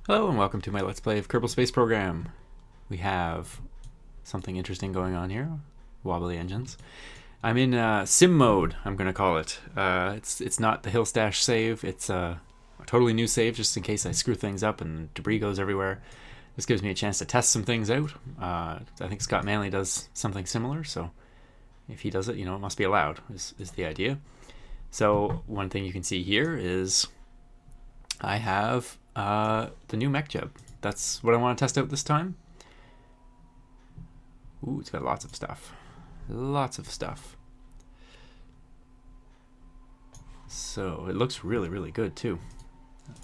Hello and welcome to my Let's Play of Kerbal Space Program. We have something interesting going on here. Wobbly engines. I'm in sim mode, I'm going to call it. It's not the Hill Stash save, it's a totally new save just in case I screw things up and debris goes everywhere. This gives me a chance to test some things out. I think Scott Manley does something similar, so if he does it, you know, it must be allowed, is the idea. So one thing you can see here is I have the new MechJeb. That's what I want to test out this time. Ooh, it's got lots of stuff. Lots of stuff. So it looks really, really good too.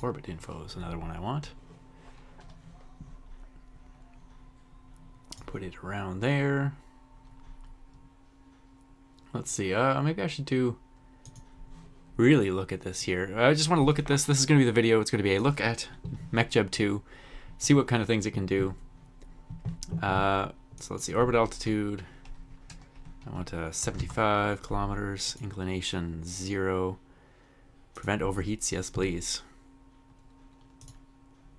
Orbit info is another one I want. Put it around there. Let's see. Maybe I should do really look at this here. I just want to look at this. This is going to be the video. It's going to be a look at MechJeb 2. See what kind of things it can do. So let's see. Orbit altitude. I want 75 kilometers. Inclination 0. Prevent overheats. Yes, please.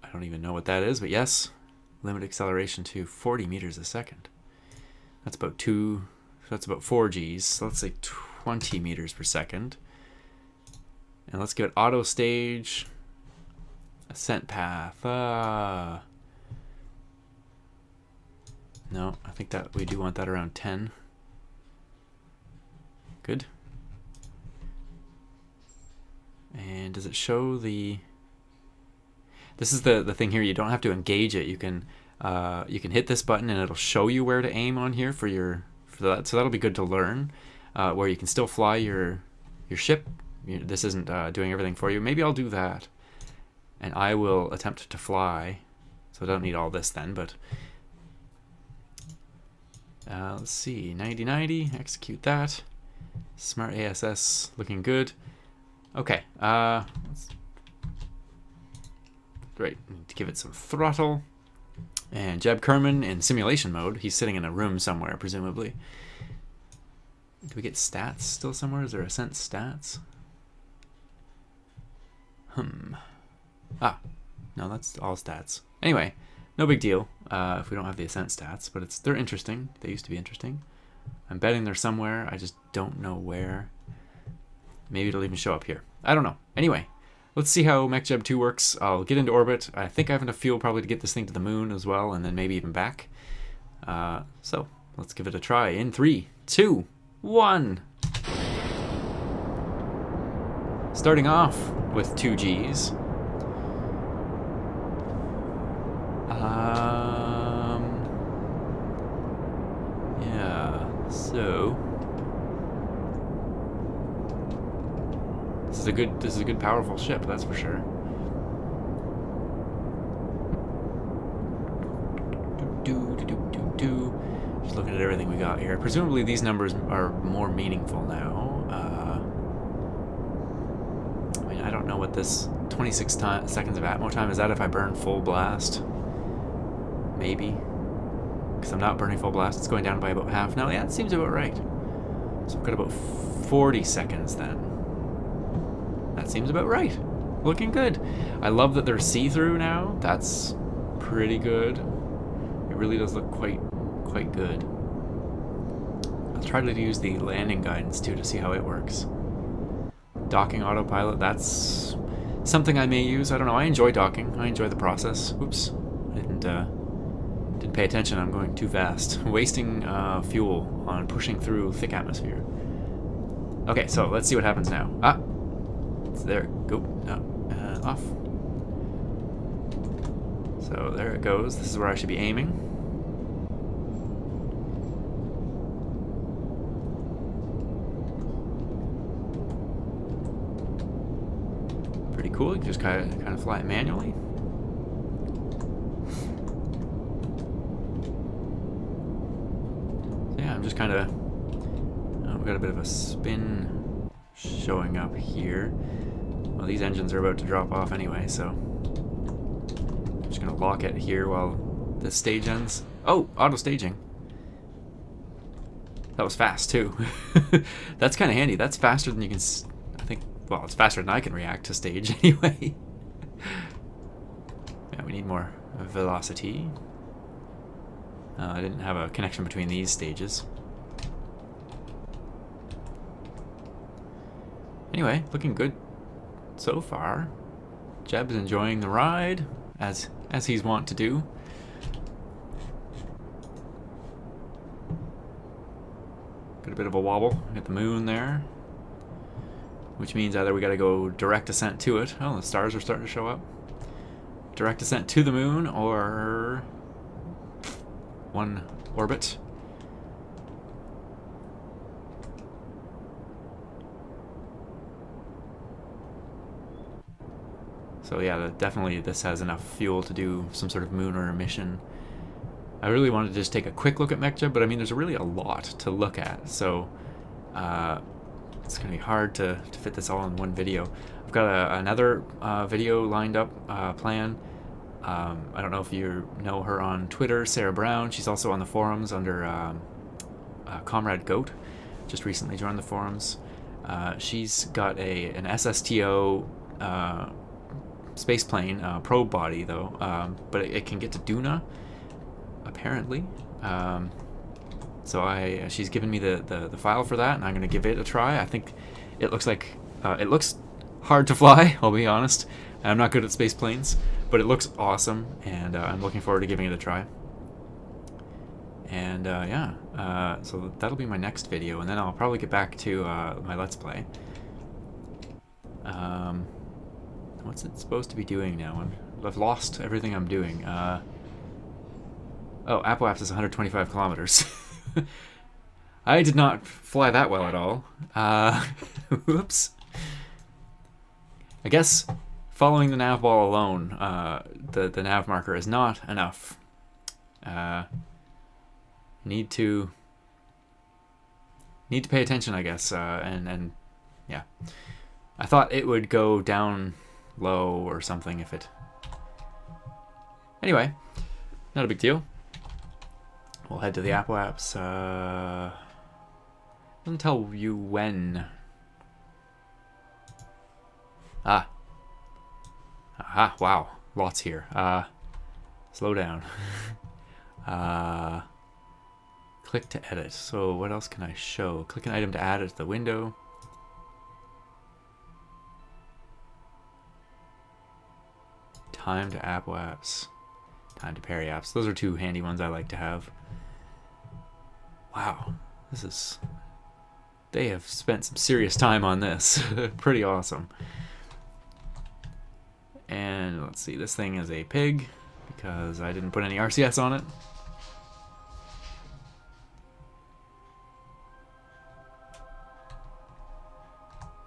I don't even know what that is, but yes. Limit acceleration to 40 meters a second. That's about 4 Gs. So let's say 20 meters per second. And let's give it auto stage, ascent path. No, I think that we do want that around 10. Good. And does it show the? This is the thing here. You don't have to engage it. You can hit this button and it'll show you where to aim on here for that. So that'll be good to learn. Where you can still fly your ship. This isn't doing everything for you. Maybe I'll do that. And I will attempt to fly. So I don't need all this then, but... let's see. 90-90. Execute that. Smart ASS. Looking good. Okay. Right. Need to give it some throttle. And Jeb Kerman in simulation mode. He's sitting in a room somewhere, presumably. Do we get stats still somewhere? Is there ascent stats? No, that's all stats. Anyway, no big deal if we don't have the ascent stats, but they're interesting. They used to be interesting. I'm betting they're somewhere. I just don't know where. Maybe it'll even show up here. I don't know. Anyway, let's see how MechJeb 2 works. I'll get into orbit. I think I have enough fuel probably to get this thing to the moon as well, and then maybe even back. So let's give it a try in 3, 2, 1. Starting off with 2 Gs. Yeah, so this is a good powerful ship, that's for sure. Just looking at everything we got here. Presumably these numbers are more meaningful now. I don't know what this 26 seconds of atmo time is. That if I burn full blast? Maybe. Because I'm not burning full blast. It's going down by about half now. Yeah, that seems about right. So I've got about 40 seconds then. That seems about right. Looking good. I love that they're see-through now. That's pretty good. It really does look quite good. I'll try to use the landing guidance too to see how it works. Docking autopilot, that's something I may use. I don't know. I enjoy docking. I enjoy the process. Oops. I didn't pay attention. I'm going too fast. Wasting fuel on pushing through thick atmosphere. Okay, so let's see what happens now. It's there. Go. No. Off. So there it goes. This is where I should be aiming. Pretty cool. You can just kind of fly it manually. So yeah, I'm just kind of... we've got a bit of a spin showing up here. Well, these engines are about to drop off anyway, so... I'm just going to lock it here while the stage ends. Oh, auto staging. That was fast too. That's kind of handy. That's faster than you can... I think... Well, it's faster than I can react to stage anyway. Okay, we need more velocity. I didn't have a connection between these stages. Anyway, looking good so far. Jeb's enjoying the ride, as he's wont to do. Got a bit of a wobble at the moon there, which means either we gotta go direct ascent to it. Oh, the stars are starting to show up. Direct ascent to the moon, or one orbit. So yeah, definitely this has enough fuel to do some sort of moon or a mission. I really wanted to just take a quick look at MechJeb, but I mean, there's really a lot to look at, so it's going to be hard to fit this all in one video. I've got another video lined up, planned. I don't know if you know her on Twitter, Sarah Brown. She's also on the forums under Comrade Goat. Just recently joined the forums. She's got an SSTO space plane probe body though, but it can get to Duna apparently. So she's given me the file for that, and I'm gonna give it a try. I think it looks like it looks hard to fly. I'll be honest. I'm not good at space planes, but it looks awesome, and I'm looking forward to giving it a try. And yeah, so that'll be my next video, and then I'll probably get back to my Let's Play. What's it supposed to be doing now? I've lost everything I'm doing. Oh, Apoap's is 125 kilometers. I did not fly that well at all. Whoops. I guess following the nav ball alone, the nav marker is not enough. Need to pay attention, I guess, and yeah. I thought it would go down low or something if it... Anyway, not a big deal. We'll head to the Apoaps. Doesn't tell you when. Ah. Aha, wow. Lots here. Slow down. Click to edit. So what else can I show? Click an item to add it to the window. Time to Apoaps. Time to periaps. Those are two handy ones I like to have. Wow. This is... They have spent some serious time on this. Pretty awesome. And let's see, this thing is a pig because I didn't put any RCS on it.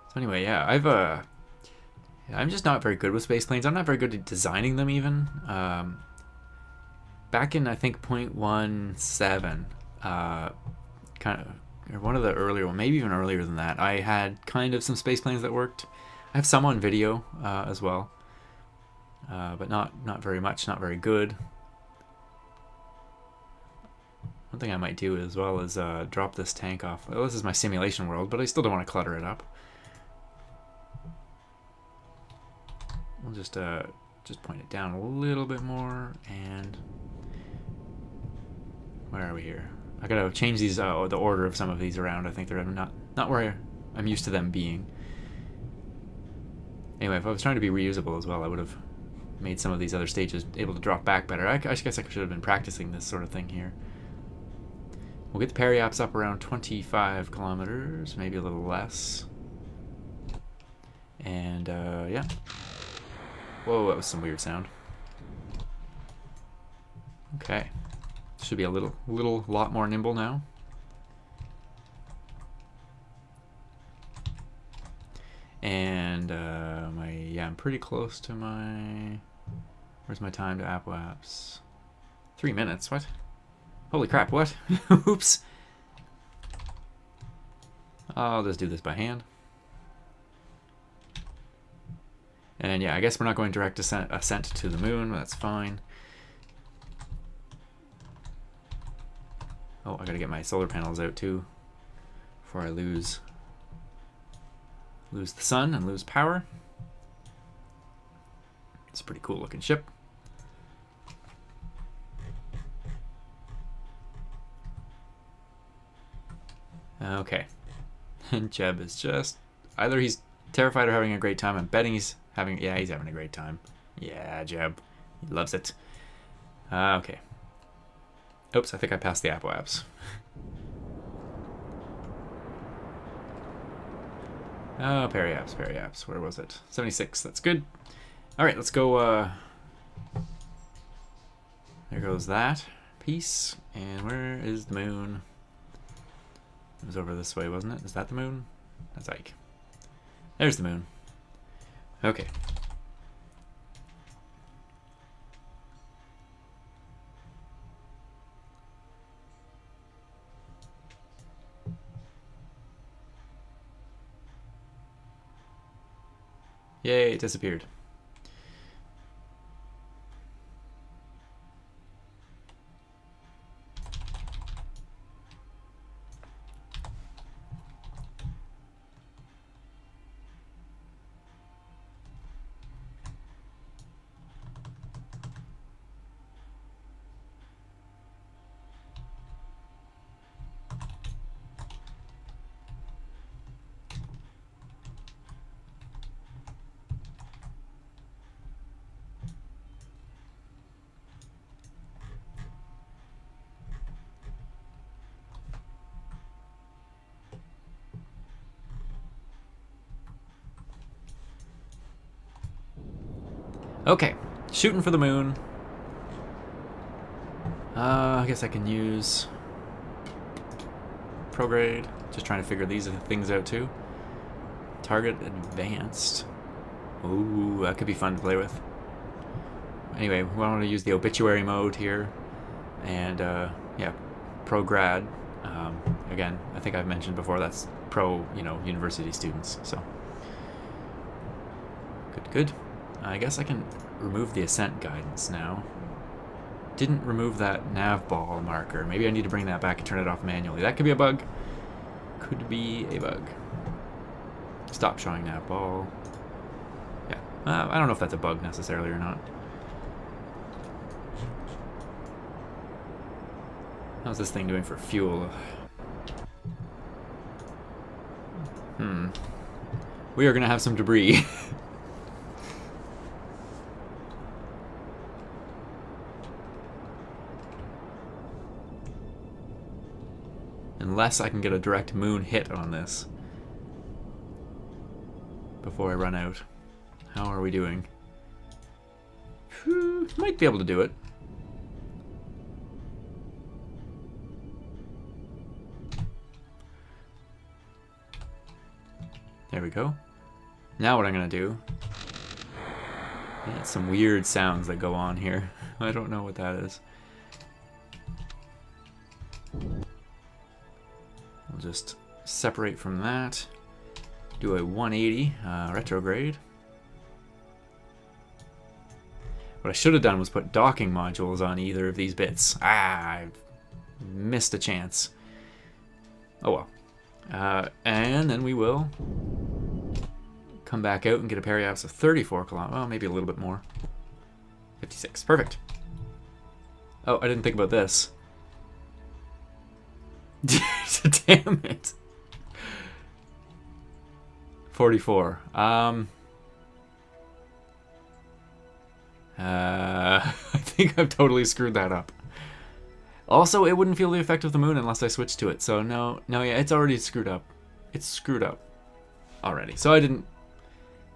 So anyway, yeah, I'm just not very good with space planes. I'm not very good at designing them even. Back in, I think, 0.17, kind of, or one of the earlier one, maybe even earlier than that, I had kind of some space planes that worked. I have some on video as well, but not very much, not very good. One thing I might do as well is drop this tank off. Well, this is my simulation world, but I still don't want to clutter it up. We'll just point it down a little bit more, and where are we here? I gotta change these the order of some of these around. I think they're not where I'm used to them being. Anyway, if I was trying to be reusable as well, I would have made some of these other stages able to drop back better. I guess I should have been practicing this sort of thing here. We'll get the periaps up around 25 kilometers, maybe a little less. And yeah. Whoa, that was some weird sound. Okay. Should be a lot more nimble now. And I'm pretty close to my... Where's my time to Apoaps? 3 minutes, what? Holy crap, what? Oops. I'll just do this by hand. And yeah, I guess we're not going direct ascent to the moon, but that's fine. Oh, I gotta get my solar panels out too before I lose the sun and lose power. It's a pretty cool looking ship. Okay. And Jeb is just... either he's terrified or having a great time. I'm betting he's having... yeah, he's having a great time. Yeah, Jeb. He loves it. Okay. Oops, I think I passed the apoapse. Oh, periapse. Where was it? 76. That's good. All right, let's go. There goes that piece. And where is the moon? It was over this way, wasn't it? Is that the moon? That's Ike. There's the moon. Okay. Yay, it disappeared. Okay, shooting for the moon. I guess I can use prograde. Just trying to figure these things out too. Target advanced. Ooh, that could be fun to play with. Anyway, we want to use the obituary mode here. And yeah, prograd. Again, I think I've mentioned before that's pro, university students. So good. I guess I can remove the ascent guidance now. Didn't remove that nav ball marker. Maybe I need to bring that back and turn it off manually. That could be a bug. Could be a bug. Stop showing nav ball. Yeah, I don't know if that's a bug necessarily or not. How's this thing doing for fuel? We are gonna have some debris. Unless I can get a direct moon hit on this before I run out. How are we doing? Might be able to do it. There we go. Now what I'm gonna do... yeah, some weird sounds that go on here. I don't know what that is. We'll just separate from that. Do a 180 retrograde. What I should have done was put docking modules on either of these bits. I missed a chance. Oh well. And then we will come back out and get a periapse of 34 kilometers. Well, maybe a little bit more. 56. Perfect. Oh, I didn't think about this. Damn it. 44. I think I've totally screwed that up. Also, it wouldn't feel the effect of the moon unless I switched to it. So no, yeah, it's already screwed up. It's screwed up already. So I didn't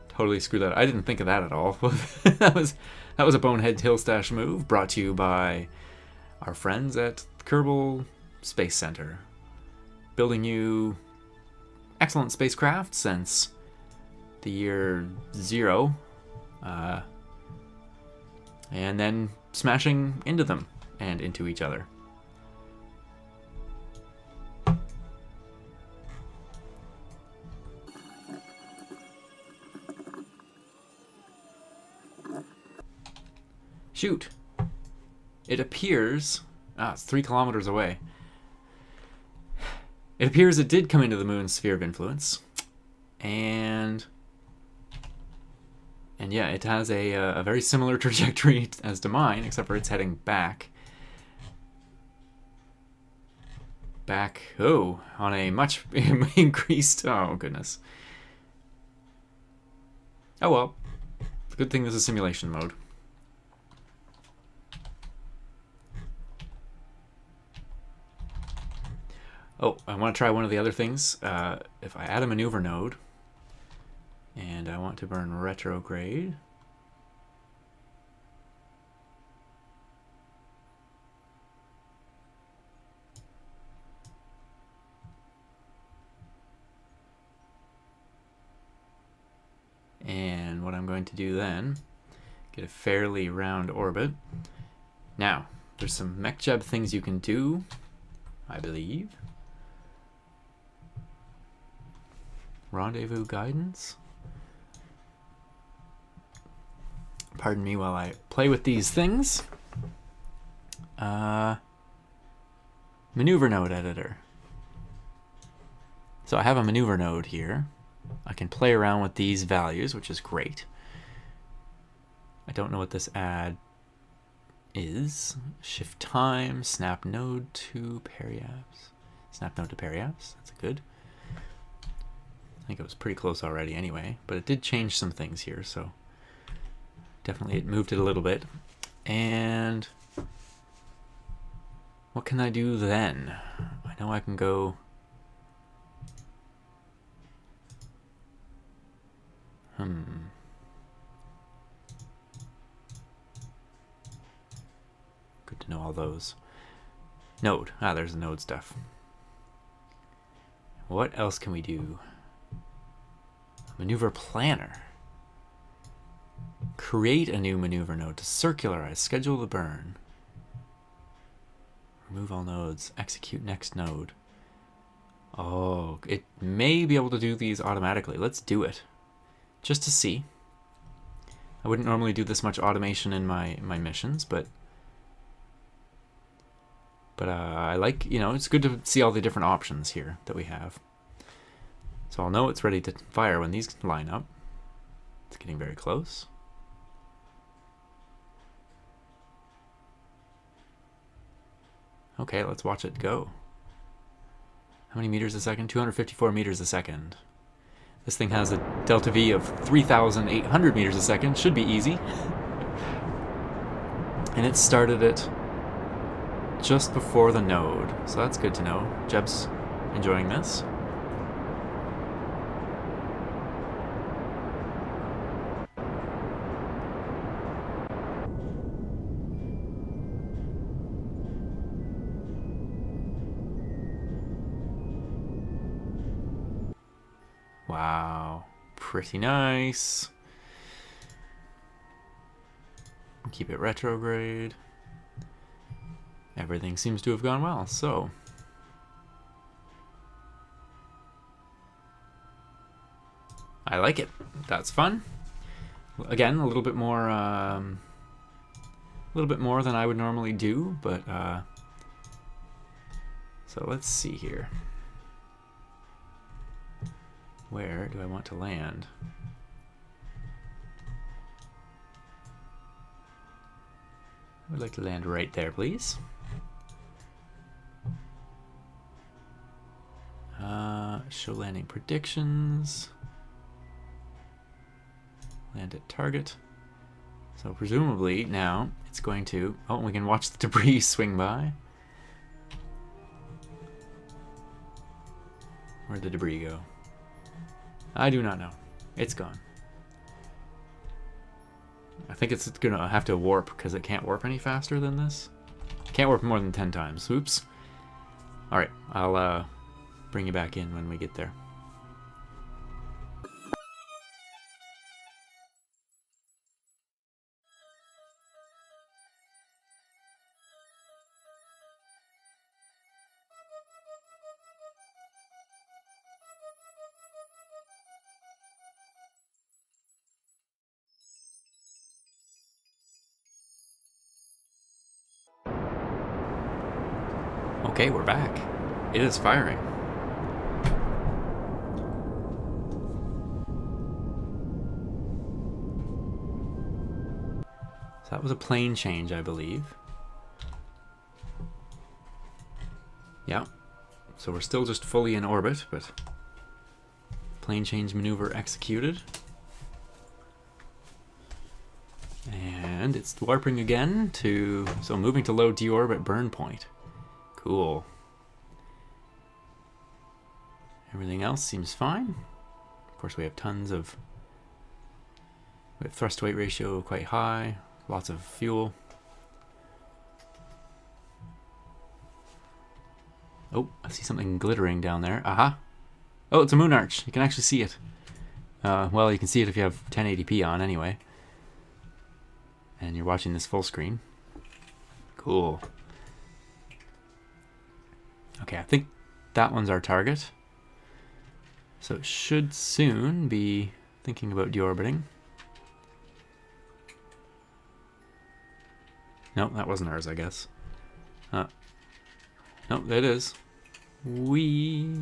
totally screw that. I didn't think of that at all. that was a bonehead hill stash move brought to you by our friends at Kerbal Space Center, building you excellent spacecraft since the year 0, and then smashing into them and into each other. Shoot! It appears... it's 3 kilometers away. It appears it did come into the moon's sphere of influence. And yeah, it has a very similar trajectory as to mine, except for it's heading back. back, oh, on a much increased, oh goodness. Oh well, good thing this is simulation mode. Oh, I want to try one of the other things. If I add a maneuver node, and I want to burn retrograde, and what I'm going to do then, get a fairly round orbit. Now, there's some MechJeb things you can do, I believe. Rendezvous guidance. Pardon me while I play with these things. Maneuver node editor. So I have a maneuver node here. I can play around with these values, which is great. I don't know what this add is. Shift time, snap node to periapse. Snap node to periapse, that's good. I think it was pretty close already anyway, but it did change some things here, so definitely it moved it a little bit. And what can I do then? I know I can go good to know all those. Node. Ah, there's the node stuff. What else can we do? Maneuver planner. Create a new maneuver node to circularize. Schedule the burn. Remove all nodes. Execute next node. Oh, it may be able to do these automatically. Let's do it. Just to see. I wouldn't normally do this much automation in my missions, but I like, you know, it's good to see all the different options here that we have. So I'll know it's ready to fire when these line up. It's getting very close. Okay, let's watch it go. How many meters a second? 254 meters a second. This thing has a delta V of 3,800 meters a second. Should be easy. And it started it just before the node. So that's good to know. Jeb's enjoying this. Wow, pretty nice. Keep it retrograde. Everything seems to have gone well, so. I like it. That's fun. Again, a little bit more than I would normally do, but so let's see here. Where do I want to land? I would like to land right there, please. Show landing predictions. Land at target. So presumably now it's going to... Oh, we can watch the debris swing by. Where'd the debris go? I do not know. It's gone. I think it's gonna have to warp because it can't warp any faster than this. Can't warp more than 10 times. Oops. Alright, I'll bring you back in when we get there. Okay, we're back. It is firing. So that was a plane change, I believe. Yeah. So we're still just fully in orbit, but plane change maneuver executed. And it's warping again to, so moving to low deorbit burn point. Cool. Everything else seems fine. Of course, we have tons of, we have thrust to weight ratio quite high, lots of fuel. Oh, I see something glittering down there. Aha! Oh, it's a moon arch. You can actually see it. Well, you can see it if you have 1080p on anyway. And you're watching this full screen. Cool. Okay, I think that one's our target. So it should soon be thinking about deorbiting. Nope, that wasn't ours, I guess. Nope, that is. Whee!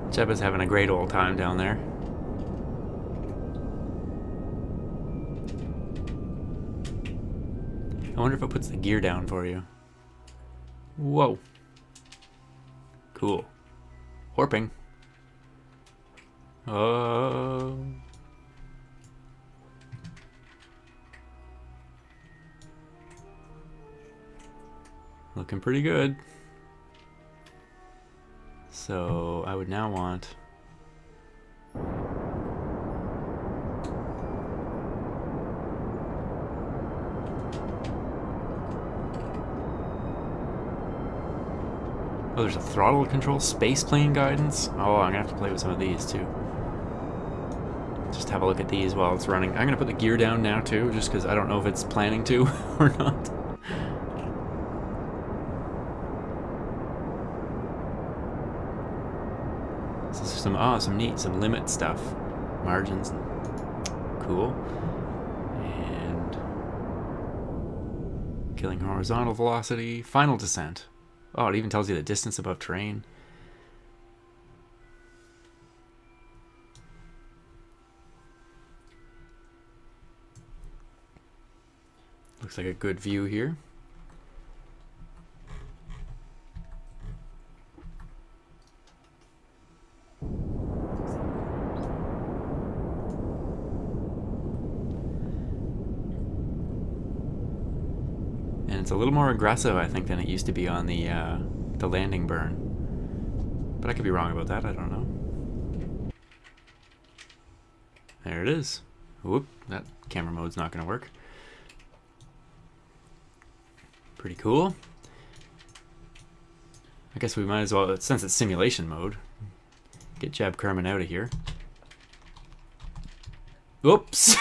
Jeb is having a great old time down there. I wonder if it puts the gear down for you. Whoa. Cool. Warping. Oh. Looking pretty good. So I would now want oh, there's a throttle control, space plane guidance. Oh, I'm gonna have to play with some of these too. Just have a look at these while it's running. I'm gonna put the gear down now too, just because I don't know if it's planning to or not. Some limit stuff, margins, cool, and killing horizontal velocity, final descent. Oh, it even tells you the distance above terrain. Looks like a good view here. It's a little more aggressive, I think, than it used to be on the landing burn. But I could be wrong about that, I don't know. There it is. Whoop, that camera mode's not going to work. Pretty cool. I guess we might as well, since it's simulation mode, get Jeb Kerman out of here. Whoops!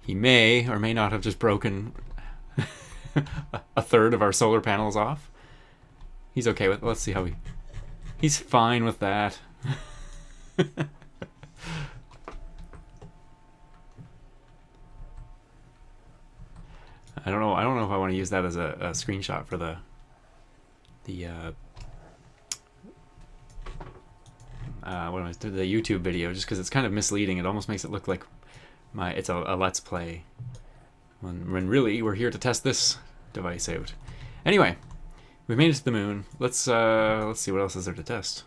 He may or may not have just broken a third of our solar panels off. He's okay with it. Let's see how he's fine with that. I don't know if I want to use that as a screenshot for the YouTube video, just because it's kind of misleading. It almost makes it look like it's a let's play when really we're here to test this device out. Anyway, we've made it to the moon. Let's see what else is there to test.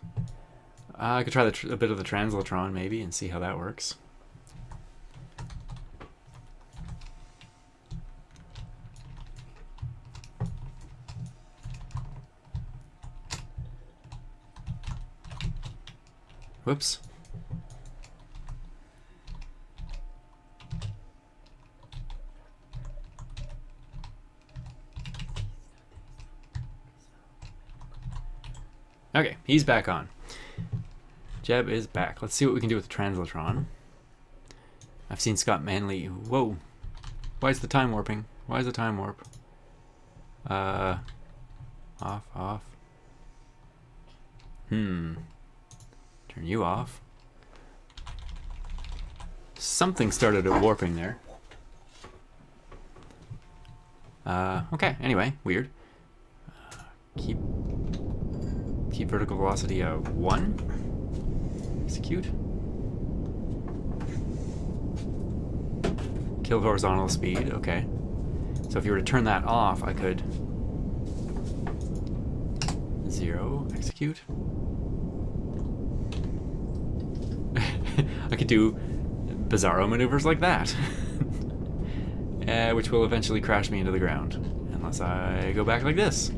I could try a bit of the translatron maybe and see how that works. Whoops. Okay, he's back on. Jeb is back. Let's see what we can do with the translatron. I've seen Scott Manley. Whoa. Why is the time warping? Why is the time warp? Off. Turn you off. Something started at warping there. Okay, anyway, weird. Keep vertical velocity 1. Execute. Kill horizontal speed, okay. So if you were to turn that off, I could 0, execute. I could do bizarro maneuvers like that. Which will eventually crash me into the ground. Unless I go back like this.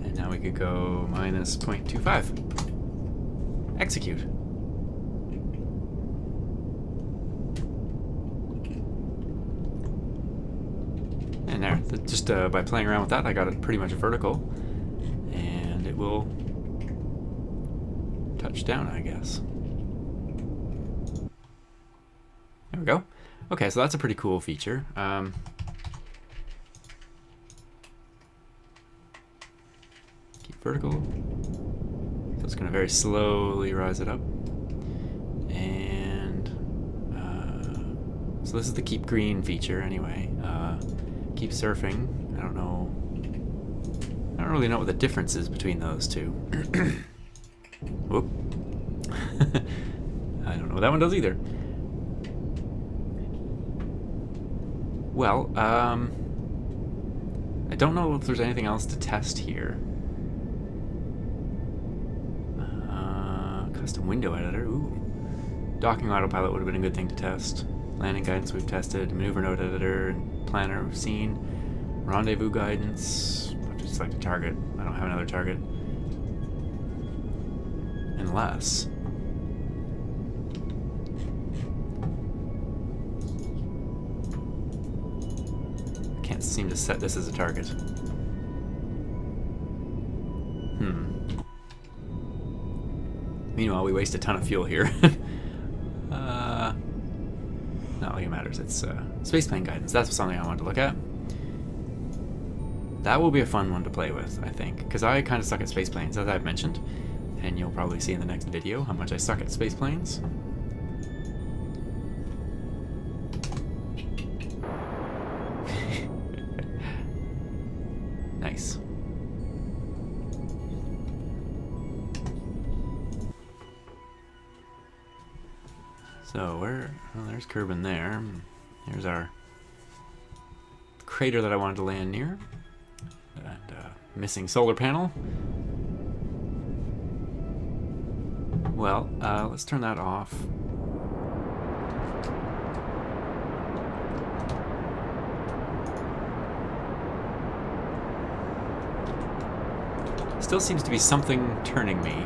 And now we could go minus 0.25. Execute. And there, just by playing around with that, I got it pretty much vertical. And it will touch down, I guess. There we go. Okay, so that's a pretty cool feature. Keep vertical. So it's going to very slowly rise it up. And so this is the keep green feature anyway. Keep surfing. I don't really know what the difference is between those two. Whoop. I don't know what that one does either. Well, I don't know if there's anything else to test here. Custom window editor. Ooh. Docking autopilot would have been a good thing to test. Landing guidance we've tested. Maneuver node editor and planner we've seen. Rendezvous guidance. I'll just select a target. I don't have another target. Unless I can't seem to set this as a target. Meanwhile, we waste a ton of fuel here. Not like it matters. It's spaceplane guidance. That's something I wanted to look at. That will be a fun one to play with, I think, because I kind of suck at spaceplanes, as I've mentioned. And you'll probably see in the next video how much I suck at space planes. Nice. So well, there's Kerbin there. Here's our crater that I wanted to land near. And missing solar panel. Well, let's turn that off. Still seems to be something turning me.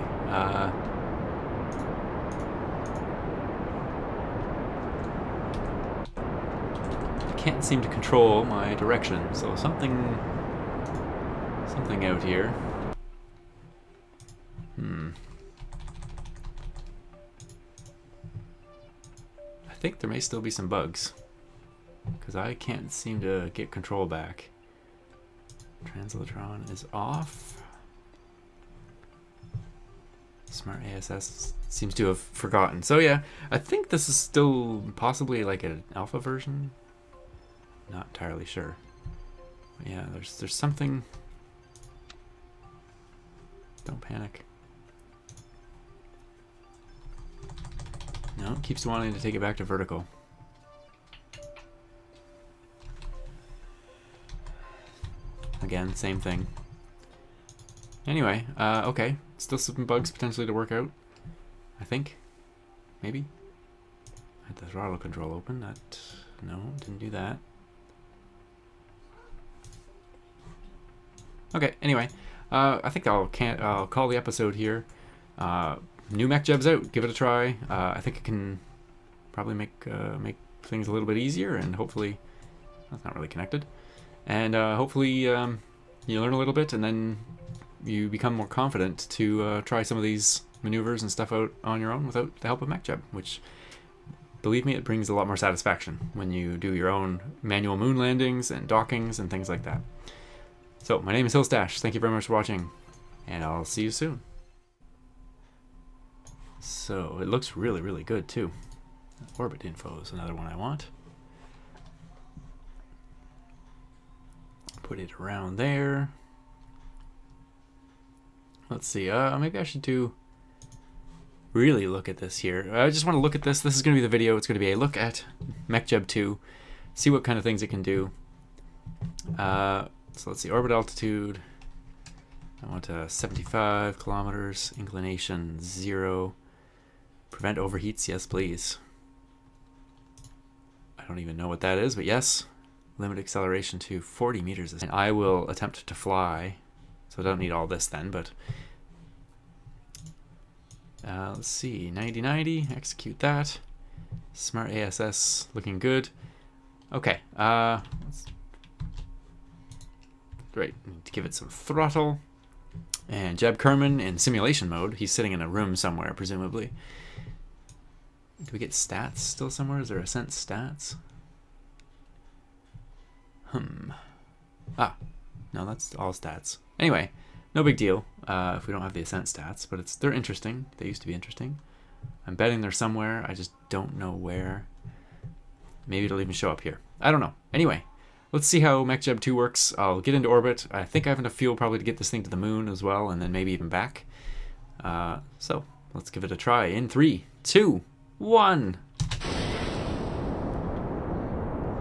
Can't seem to control my direction, so something out here. I think there may still be some bugs, because I can't seem to get control back. Translatron is off. Smart ASS seems to have forgotten. So yeah, I think this is still possibly like an alpha version. Not entirely sure. But yeah, there's something. Don't panic. No, it keeps wanting to take it back to vertical. Again, same thing. Anyway, okay. Still some bugs potentially to work out. I think. Maybe. I had the throttle control open. That. No, didn't do that. Okay, anyway. I think I'll call the episode here. New MechJeb's out. Give it a try. I think it can probably make things a little bit easier, and hopefully that's not really connected. And hopefully you learn a little bit, and then you become more confident to try some of these maneuvers and stuff out on your own without the help of MechJeb, which believe me, it brings a lot more satisfaction when you do your own manual moon landings and dockings and things like that. So, my name is Hillstash. Thank you very much for watching, and I'll see you soon. So, it looks really, really good, too. Orbit info is another one I want. Put it around there. Let's see, maybe I should really look at this here. I just want to look at this. This is going to be the video. It's going to be a look at MechJeb 2, see what kind of things it can do. So let's see, orbit altitude. I want 75 kilometers, inclination 0. Prevent overheats, yes please. I don't even know what that is, but yes. Limit acceleration to 40 meters. And I will attempt to fly. So I don't need all this then, but let's see, 90-90, execute that. Smart ASS, looking good. Okay, great, need to give it some throttle. And Jeb Kerman in simulation mode, he's sitting in a room somewhere, presumably. Do we get stats still somewhere? Is there ascent stats? Ah, no, that's all stats. Anyway, no big deal if we don't have the ascent stats, but they're interesting. They used to be interesting. I'm betting they're somewhere. I just don't know where. Maybe it'll even show up here. I don't know. Anyway, let's see how MechJeb 2 works. I'll get into orbit. I think I have enough fuel probably to get this thing to the moon as well, and then maybe even back. So let's give it a try in 3, 2, 1.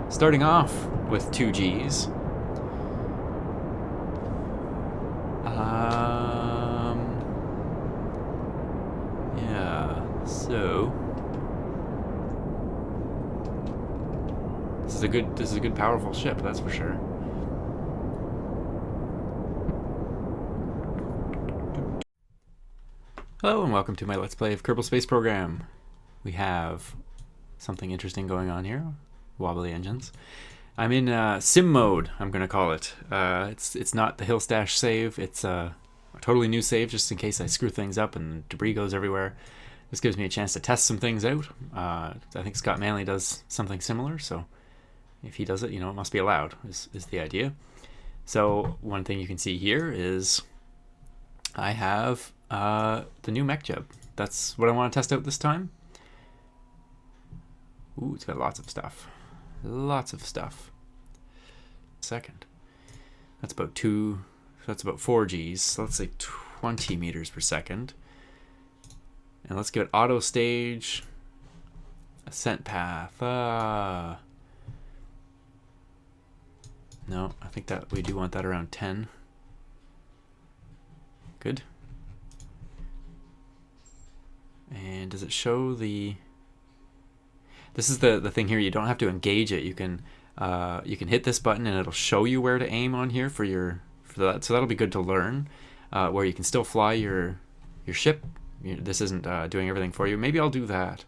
Starting off with 2 Gs. Yeah, so this is a good powerful ship, that's for sure. Hello and welcome to my Let's Play of Kerbal Space Program. We have something interesting going on here. Wobbly engines. I'm in sim mode, I'm gonna call it. It's not the Hillstash save, it's a totally new save just in case I screw things up and debris goes everywhere. This gives me a chance to test some things out. I think Scott Manley does something similar, so if he does it, you know, it must be allowed, is the idea. So one thing you can see here is I have the new MechJeb. That's what I want to test out this time. Ooh, it's got lots of stuff. Lots of stuff. Second. That's about 4 Gs. So let's say 20 meters per second. And let's give it auto stage. Ascent path. No, I think that we do want that around 10. Good. And does it show the... This is the thing here. You don't have to engage it. You can hit this button and it'll show you where to aim on here for that. So that'll be good to learn. Where you can still fly your ship. This isn't doing everything for you. Maybe I'll do that.